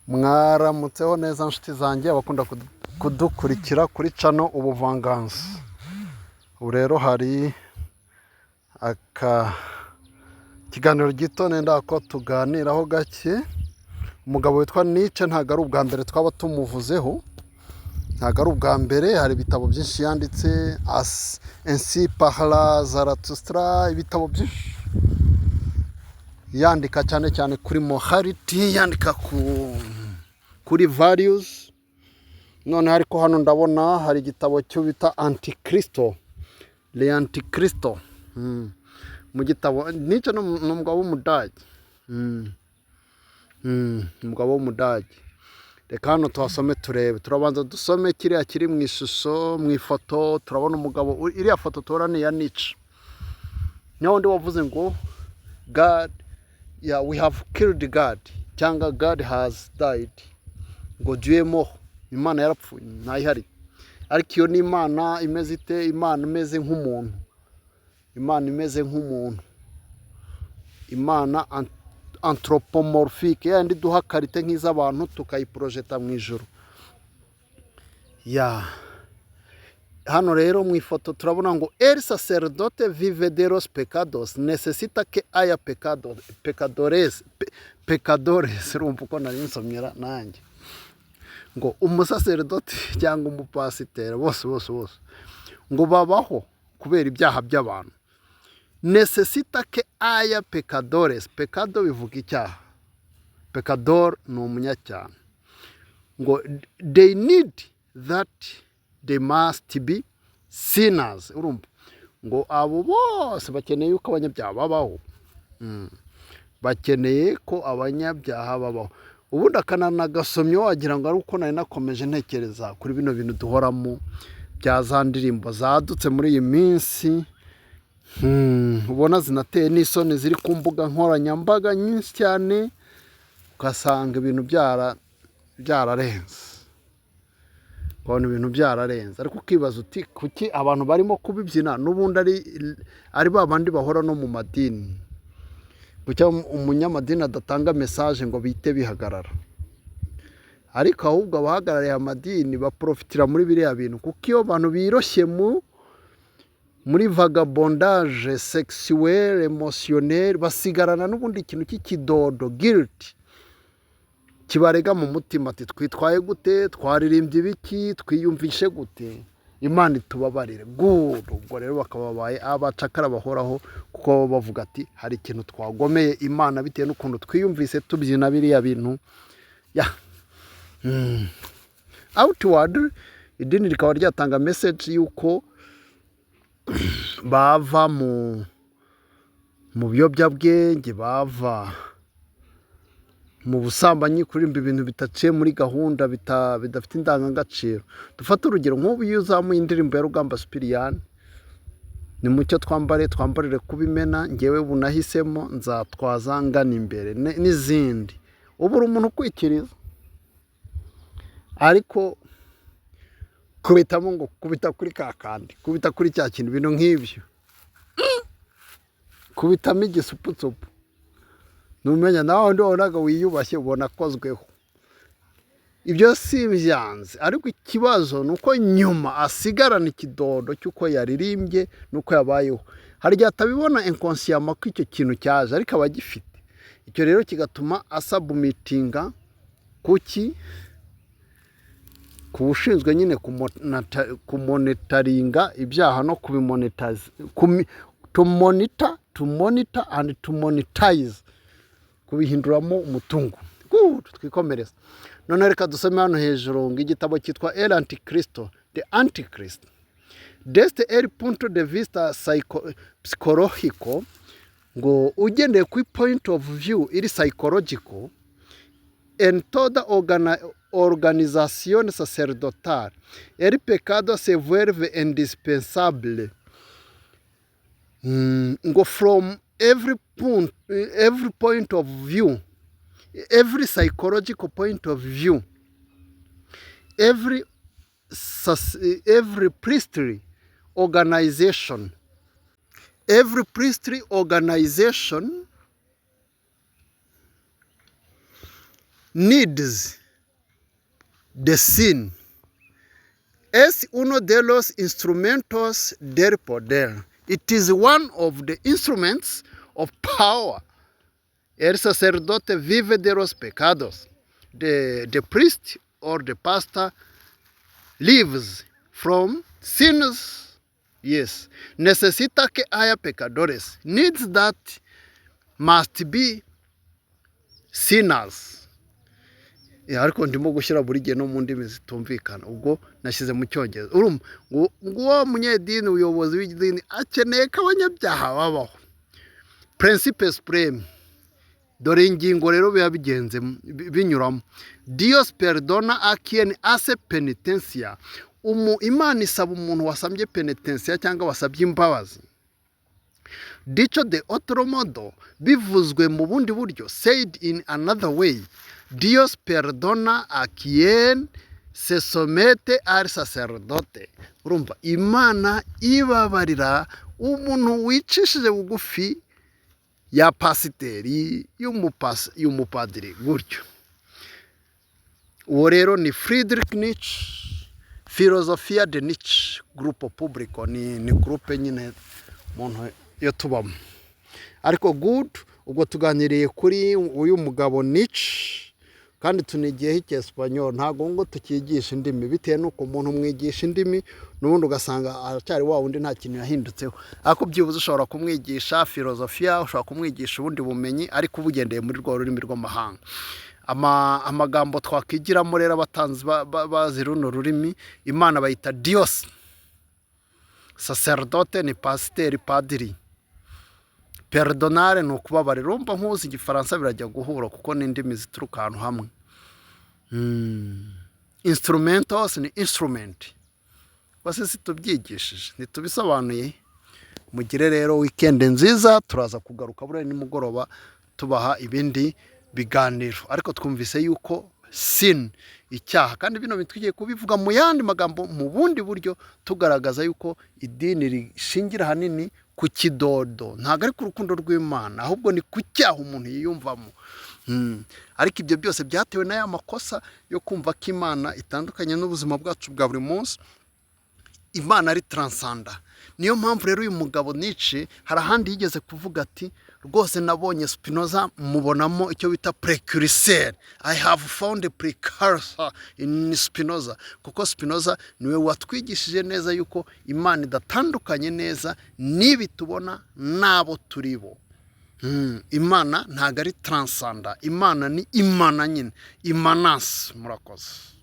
Mwaramutseho neza nshuti zanjye abakunda kudukurikira kuri channel Ubuvanganzo. Ubu rero hari kiganiro gito nenda ko tuganiraho gake. Umugabo witwa Nietzsche ntago ari ubwa mbere twaba tumuvuzeho, ntago ari ubwa mbere. Hari ibitabo byinshi yanditse, Ainsi parla Zarathustra, ibitabo byinshi yandika cyane cyane kuri morality, yandika kuri values. None ariko hano ndabona hari igitabo cyo bita Antikristo, Le Antikristo. Mu gitabo Nietzsche n'umugabo w'Umudage, umugabo w'Umudage. Reka hano tuhasome turebe. Turabanza dusome kiriya kiri mu ishusho, mu ifoto. Turabona umugabo, iriya foto tubona ya Nietzsche. Niho ndi wavuze ngo God, yeah, we have killed God, cyangwa God has died. Ngo Dieu est mort, Imana yarapfuye, ntayihari. Ariko iyo ni Imana imeze ite? Imana imeze nk'umuntu. Imana imeze nk'umuntu. Imana anthropomorphique, yandi duha karite nk'iz'abantu tukayiprojeta mu ijuru. Hano rero mu ifoto turabona ngo el sacerdote vive de los pecados, necesita que haya pecadores. Urumva uko nari nsomyera nanjye ngo umusacerdote cyangwa umupasiteri bose ngo babaho kubera ibyaha by'abantu. Necesita que haya pecadores. Pecado bivuga icyaha, pecador ni umunyacyaha. Ngo they need that, they must be sinners. Urumva ngo abo bose bakeneye uko abanyabyaha babaho, bakeneye ko abanyabyaha babaho. Ubundi akananagasomyo wagira ngo ari uko nari nakomeje ntekereza kuri bino bintu duhoramo bya za ndirimbo zadutse muri iyi minsi. Ubona zinateye n'isoni, ziri ku mbuga nkoranyambaga nyinshi cyane, ugasanga ibintu byararenze. Ubona ibintu byararenze, ariko ukibaza uti kuki abantu barimo kubibyina n'ubundi ari babandi bahora no mu madini. Kuki umunyamadini adatanga message ngo bite bihagarara? Ariko ahubwo abahagarariye amadini baprofitira muri biriya bintu, kuko iyo abantu biroshye muri vagabondage sexuel emotionnel, basigarana n'ubundi ikintu cy'ikidodo, guilt, kibarega mu mutima ati twitwaye gute, twaririmbye ibiki, twiyumvishe gute, Imana itubabarire. Ubwo rero bakababaye abacakara bahoraho, kuko bavuga ati hari ikintu twagomeye Imana bitewe n'ukuntu twiyumvise tubyina biriya bintu. Outward idini rikaba ryatanga message yuko bava mu biyobyabwenge, bava mu busambanyi, kurimba ibintu bitaciye muri gahunda, bidafite indangagaciro. Dufata urugero nk'ubu iyo uzamuye indirimbo ya Rugamba Sipiriyani, ni mucyo twambarire kubimena, ngewe bunahisemo nzatwaza ngana imbere, n'izindi. Ubu uri umuntu ukwikiriza, ariko kubitamo ngo kubita kuri kakandi, kubita kuri cya kintu, ibintu nk'ibyo, kubitamo igisuputsupu. Numenya nawe ndonaga wiyubashye ubona akozweho. Ibyo si byanze, ariko ikibazo nuko nyuma asigarana ikidodo cy'uko yaririmbye nuko yabayeho. Hari igihe atabibona inconsciemment ko icyo kintu cyaje, ariko aba agifite. Icyo rero kigatuma asabumitinga kuki kubushinzwe nyine kumonetaringa ibyaha no kubimonetize, to monitor and to monetize, kubihinduramo umutungo. Twikomereza. None reka dusome hano hejuru ngo igitabo cyitwa El Antikristo, The Antichrist, desde el punto de vista psicológico, ngo ugendeye ku point of view iri psychological, en toda organización sacerdotal el pecado se vuelve indispensable. Ngo from every point of view, every psychological point of view, every priestly organization needs de sin es uno de los instrumentos del poder. It is one of the instruments of power. El sacerdote vive de los pecados. The priest or the pastor lives from sins. Yes. Necesita que haya pecadores. Needs that must be sinners. Ariko ndimo gushyira buri gihe no mu ndimi zitumvikana, ubwo nashyize mu cyongereza. Urumva ngo munyedini, ubuyobozi w'idini akeneye ko abanyabyaha babaho. Principe supreme. Dore ingingo rero biba bigenze binyuramo. Dios perdona a quien hace penitencia. Imana isaba umuntu wasabye penitencia cyangwa wasabye imbabazi. Dicho de otro modo, bivuzwe mu bundi buryo, said in another way, Dios perdona a quien se somete al sacerdote. Urumva, Imana ibabarira umuntu wicishije bugufi ya pasiteri y'umupadiri gutyo. Uwo rero ni Friedrich Nietzsche, Filosofia de Nietzsche, Grupo Publico, ni groupe nyine umuntu yo tubamo. Ariko good, ubwo tuganiriye kuri uyu mugabo Nietzsche, kandi tunigiyeho icyesipanyol. Ntago ngo tukigisha indimi, bitewe nuko umuntu umwigisha indimi n'ubundi ugasanga aracyari wa wundi nta kintu yahindutseho. Ariko byibuze ushobora kumwigisha filosofia, ushobora kumwigisha ubundi bumenyi, ariko ubugendeye muri rwo rurimi rw'amahanga. Amagambo twakigiramo rero abatanzi bazi runo rurimi, Imana bayita Dios, sacerdote ni pasiteri, padiri, perdonare ni ukubabarira. Urumva nk'uzi igifaransa birajya guhura kuko n'indimi zituruka ahantu hamwe. Instrumentos ni instrument. Bose situbyigishije, ntitubisobanuye. Mugire rero weekend nziza, turaza kugaruka buriya nimugoroba tubaha ibindi biganiro. Ariko twumvise yuko sin, icyaha, kandi bino bitwigiye kubivuga mu yandi magambo mu bundi buryo, tugaragaza yuko idini rishingira hanini ku kidodo, ntabwo ari ku rukundo rw'Imana, ahubwo ni ku cyaha umuntu yiyumvamo. Ariko ibyo byose byatewe n'aya makosa yo kumva ko Imana itandukanye n'ubuzima bwacu bwa buri munsi. Imana ari transcenda. Niyo mpamvu rero uyu mugabo Nietzsche hari ahandi yigeze kuvuga ati, rwose nabonye Spinoza mubonamo icyo bita precursor. I have found a precursor in Spinoza. Kuko Spinoza niwe watwigishije neza yuko Imana idatandukanye neza n'ibi tubona n'abo turibo. Imana ntago ari transcenda. Imana ni Imana nyine, immanence. Murakoze.